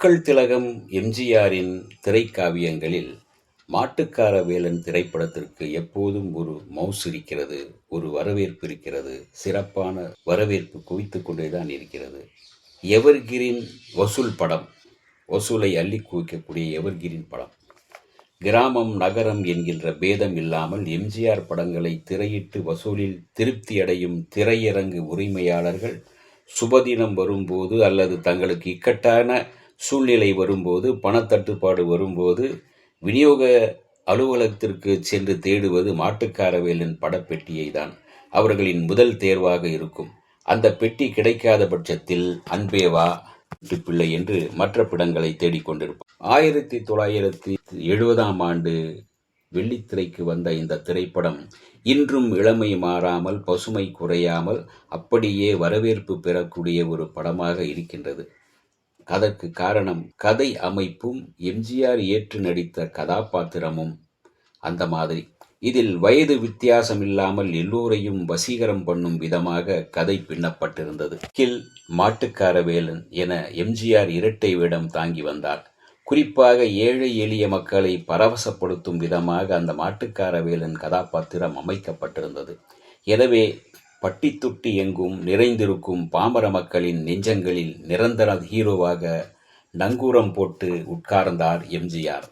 மக்கள் திலகம் எம்ஜிஆரின் திரைக்காவியங்களில் மாட்டுக்கார வேலன் திரைப்படத்திற்கு எப்போதும் ஒரு மவுஸ் இருக்கிறது, ஒரு வரவேற்பு இருக்கிறது. சிறப்பான வரவேற்பு குவித்துக் கொண்டேதான் இருக்கிறது. எவர்கிரீன் வசூல் படம், வசூலை அள்ளி குவிக்கக்கூடிய எவர்கிரீன் படம். கிராமம் நகரம் என்கின்ற பேதம் இல்லாமல் எம்ஜிஆர் படங்களை திரையிட்டு வசூலில் திருப்தி அடையும் திரையரங்கு உரிமையாளர்கள் சுபதினம் வரும்போது அல்லது தங்களுக்கு இக்கட்டான சூழ்நிலை வரும்போது, பணத்தட்டுப்பாடு வரும்போது விநியோக அலுவலகத்திற்கு சென்று தேடுவது மாட்டுக்காரவேலன் படப்பெட்டியை தான் அவர்களின் முதல் தேர்வாக இருக்கும். அந்த பெட்டி கிடைக்காத பட்சத்தில் அன்பேவா பிள்ளை என்று மற்ற படங்களை தேடிக்கொண்டிருப்பார். 1970ஆம் ஆண்டு வெள்ளித்திரைக்கு வந்த இந்த திரைப்படம் இன்றும் இளமை மாறாமல், பசுமை குறையாமல் அப்படியே வரவேற்பு பெறக்கூடிய ஒரு படமாக இருக்கின்றது. அதற்கு காரணம் கதை அமைப்பும் எம்ஜிஆர் ஏற்று நடித்த கதாபாத்திரமும் அந்த மாதிரி. இதில் வயது வித்தியாசம் இல்லாமல் எல்லோரையும் வசீகரம் பண்ணும் விதமாக கதை பின்னப்பட்டிருந்தது. கில் மாட்டுக்காரவேலன் என எம்ஜிஆர் இரட்டை வேடம் தாங்கி வந்தார். குறிப்பாக ஏழை எளிய மக்களை பரவசப்படுத்தும் விதமாக அந்த மாட்டுக்காரவேலன் கதாபாத்திரம் அமைக்கப்பட்டிருந்தது. எனவே பட்டி தொட்டி எங்கும் நிறைந்திருக்கும் பாமர மக்களின் நெஞ்சங்களில் நிரந்தர ஹீரோவாக நங்கூரம் போட்டு உட்கார்ந்தார் எம்ஜிஆர்.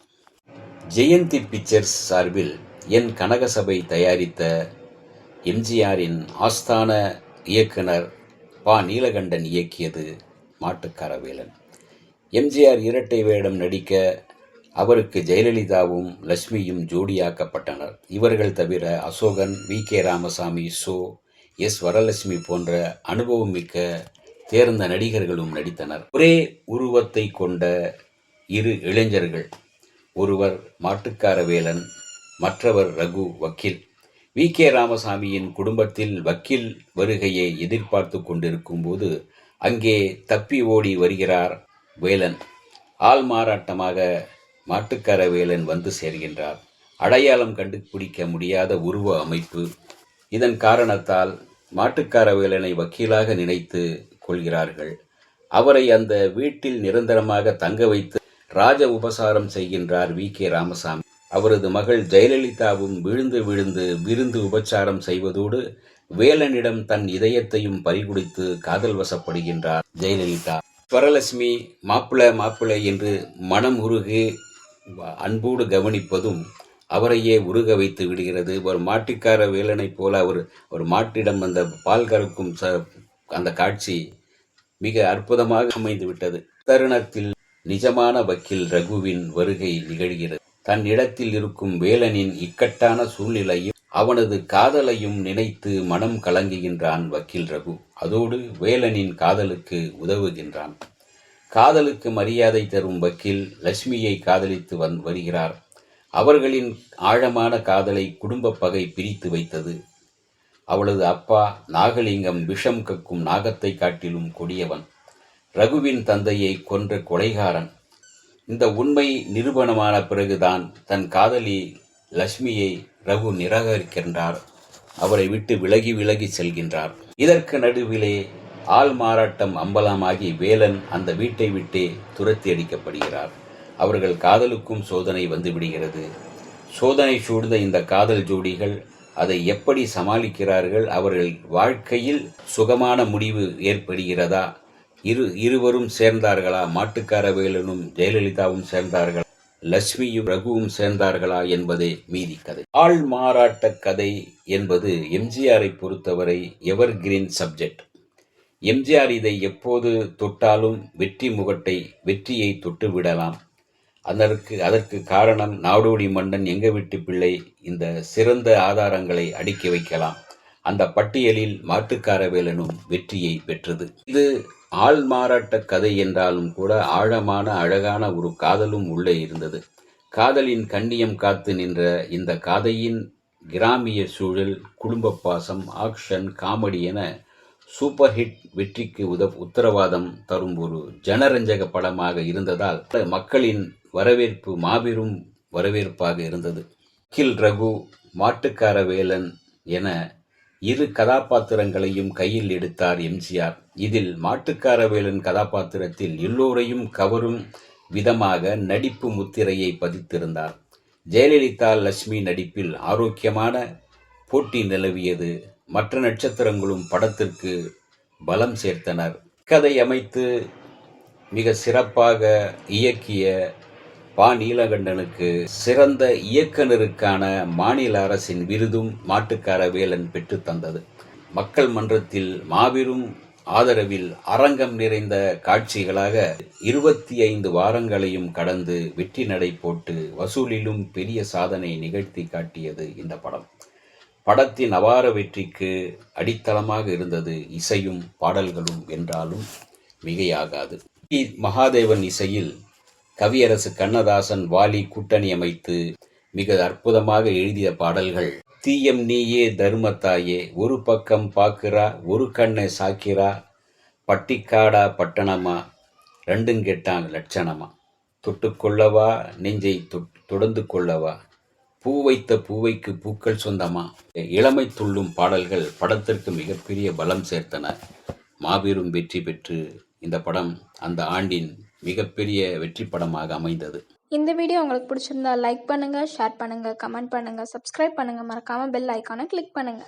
ஜெயந்தி பிக்சர்ஸ் சார்பில் என் கனகசபை தயாரித்த எம்ஜிஆரின் ஆஸ்தான இயக்குனர் பா. நீலகண்டன் இயக்கியது மாட்டுக்காரவேலன். எம்ஜிஆர் இரட்டை வேடம் நடிக்க அவருக்கு ஜெயலலிதாவும் லட்சுமியும் ஜோடியாக்கப்பட்டனர். இவர்கள் தவிர அசோகன், வி.கே. ராமசாமி, சோ. எஸ். வரலட்சுமி போன்ற அனுபவமிக்க தேர்ந்த நடிகர்களும் நடித்தனர். ஒரே உருவத்தை கொண்ட இரு இளைஞர்கள், ஒருவர் மாட்டுக்காரவேலன், மற்றவர் ரகு வக்கீல். வி.கே. ராமசாமியின் குடும்பத்தில் வக்கீல் வருகையை எதிர்பார்த்து கொண்டிருக்கும் போது அங்கே தப்பி ஓடி வருகிறார் வேலன். ஆள் மாறாட்டமாக மாட்டுக்காரவேலன் வந்து சேர்கின்றார். அடையாளம் கண்டுபிடிக்க முடியாத உருவ அமைப்பு. இதன் காரணத்தால் மாட்டுக்காரவேலனை வக்கீலாக நினைத்து கொள்கிறார்கள். அவரை அந்த வீட்டில் நிரந்தரமாக தங்க வைத்து ராஜ உபசாரம் செய்கின்றார் வி.கே. ராமசாமி. அவரது மகள் ஜெயலலிதாவும் விழுந்து விழுந்து விருந்து உபச்சாரம் செய்வதோடு வேலனிடம் தன் இதயத்தையும் பறிகுடித்து காதல் வசப்படுகின்றார் ஜெயலலிதா. வரலட்சுமி மாப்பிள்ளை என்று மனம் உருகி அன்போடு கவனிப்பதும் அவரையே உருக வைத்து விடுகிறது. ஒரு மாட்டுக்கார வேலனைப் போல ஒரு மாட்டிடம் அந்த பால் கறக்கும் அந்த காட்சி மிக அற்புதமாக அமைந்து விட்டது. தருணத்தில் நிஜமான வக்கீல் ரகுவின் வருகை நிகழ்கிறது. தன் இடத்தில் இருக்கும் வேலனின் இக்கட்டான சூழ்நிலையும் அவனது காதலையும் நினைத்து மனம் கலங்குகின்றான் வக்கீல் ரகு. அதோடு வேலனின் காதலுக்கு உதவுகின்றான். காதலுக்கு மரியாதை தரும் வக்கீல் லட்சுமியை காதலித்து வருகிறார். அவர்களின் ஆழமான காதலை குடும்ப பகை பிரித்து வைத்தது. அவளது அப்பா நாகலிங்கம் விஷம் கக்கும் நாகத்தை காட்டிலும் கொடியவன். ரகுவின் தந்தையை கொன்ற கொலைகாரன். இந்த உண்மை நிரூபணமான பிறகுதான் தன் காதலி லட்சுமியை ரகு நிராகரிக்கின்றார். அவரை விட்டு விலகி விலகி செல்கின்றார். இதற்கு நடுவிலே ஆள் மாறாட்டம் அம்பலமாகி வேலன் அந்த வீட்டை விட்டே துரத்தி அடிக்கப்படுகிறார். அவர்கள் காதலுக்கும் சோதனை வந்துவிடுகிறது. சோதனை சூழ்ந்த இந்த காதல் ஜோடிகள் அதை எப்படி சமாளிக்கிறார்கள்? அவர்கள் வாழ்க்கையில் சுகமான முடிவு ஏற்படுகிறதா? இருவரும் சேர்ந்தார்களா? மாட்டுக்காரவேலனும் ஜெயலலிதாவும் சேர்ந்தார்களா? லட்சுமியும் ரகுவும் சேர்ந்தார்களா என்பதே மீதி கதை. ஆள் மாறாட்ட கதை என்பது எம்ஜிஆரை பொறுத்தவரை எவர்கிரீன் சப்ஜெக்ட். எம்ஜிஆர் இதை எப்போது தொட்டாலும் வெற்றியை தொட்டுவிடலாம். அதற்கு காரணம் நாடோடி மன்னன், எங்க வீட்டு பிள்ளை, இந்த சிறந்த ஆதாரங்களை அடுக்கி வைக்கலாம். அந்த பட்டியலில் மாட்டுக்காரவேலனும் வெற்றியை பெற்றது. இது ஆள் மாறாட்ட கதை என்றாலும் கூட ஆழமான அழகான ஒரு காதலும் உள்ளே இருந்தது. காதலின் கண்ணியம் காத்து நின்ற இந்த கதையின் கிராமிய சூழல், குடும்ப பாசம், ஆக்ஷன், காமெடி என சூப்பர் ஹிட் வெற்றிக்கு உத்தரவாதம் தரும் ஒரு ஜனரஞ்சக படமாக இருந்ததால் மக்களின் வரவேற்பு மாபெரும் வரவேற்பாக இருந்தது. வக்கீல் ரகு, மாட்டுக்காரவேலன் என இரு கதாபாத்திரங்களையும் கையில் எடுத்தார் எம்ஜிஆர். இதில் மாட்டுக்காரவேலன் கதாபாத்திரத்தில் எல்லோரையும் கவரும் விதமாக நடிப்பு முத்திரையை பதித்திருந்தார். ஜெயலலிதா லட்சுமி நடிப்பில் ஆரோக்கியமான போட்டி நிலவியது. மற்ற நட்சத்திரங்களும் படத்திற்கு பலம் சேர்த்தனர். கதை அமைத்து மிக சிறப்பாக இயக்கிய பா. நீலகண்டனுக்கு சிறந்த இயக்குனருக்கான மாநில அரசின் விருதும் மாட்டுக்காரவேலன் பெற்றுத் தந்தது. மக்கள் மன்றத்தில் மாபெரும் ஆதரவில் அரங்கம் நிறைந்த காட்சிகளாக 25 வாரங்களையும் கடந்து வெற்றி நடை போட்டு வசூலிலும் பெரிய சாதனை நிகழ்த்தி காட்டியது இந்த படம். படத்தின் அபார வெற்றிக்கு அடித்தளமாக இருந்தது இசையும் பாடல்களும் என்றாலும் மிகையாகாது. டி. மகாதேவன் இசையில் கவியரசு கண்ணதாசன், வாலி கூட்டணி அமைத்து மிக அற்புதமாக எழுதிய பாடல்கள் தீயம் நீயே தருமத்தாயே, ஒரு பக்கம் பாக்குறா, ஒரு கண்ணை சாக்கிறா, பட்டிக்காடா பட்டணமா, ரெண்டும் கெட்டான் லட்சணமா, தொட்டுக்கொள்ளவா நெஞ்சை தொடர்ந்து கொள்ளவா, பூ வைத்த பூவைக்கு பூக்கள் சொந்தமா. இளமை துள்ளும் பாடல்கள் படத்திற்கு மிகப்பெரிய பலம் சேர்த்தன. மாபெரும் வெற்றி பெற்று இந்த படம் அந்த ஆண்டின் மிகப்பெரிய வெற்றி படமாக அமைந்தது. இந்த வீடியோ உங்களுக்கு பிடிச்சிருந்தா லைக் பண்ணுங்க, ஷேர் பண்ணுங்க, கமெண்ட் பண்ணுங்க, சப்ஸ்கிரைப் பண்ணுங்க, மறக்காம பெல் ஐகானை கிளிக் பண்ணுங்க.